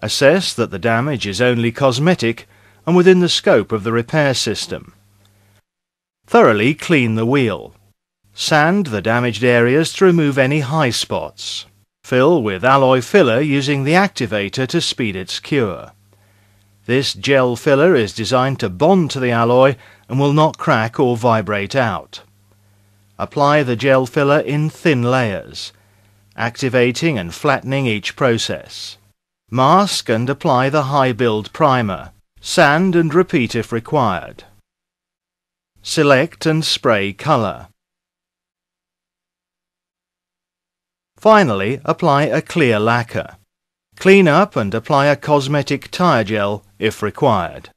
Assess that the damage is only cosmetic and within the scope of the repair system. Thoroughly clean the wheel. Sand the damaged areas to remove any high spots. Fill with alloy filler using the activator to speed its cure. This gel filler is designed to bond to the alloy and will not crack or vibrate out. Apply the gel filler in thin layers, activating and flattening each process. Mask and apply the high build primer. Sand and repeat if required. Select and spray colour. Finally, apply a clear lacquer. Clean up and apply a cosmetic tyre gel if required.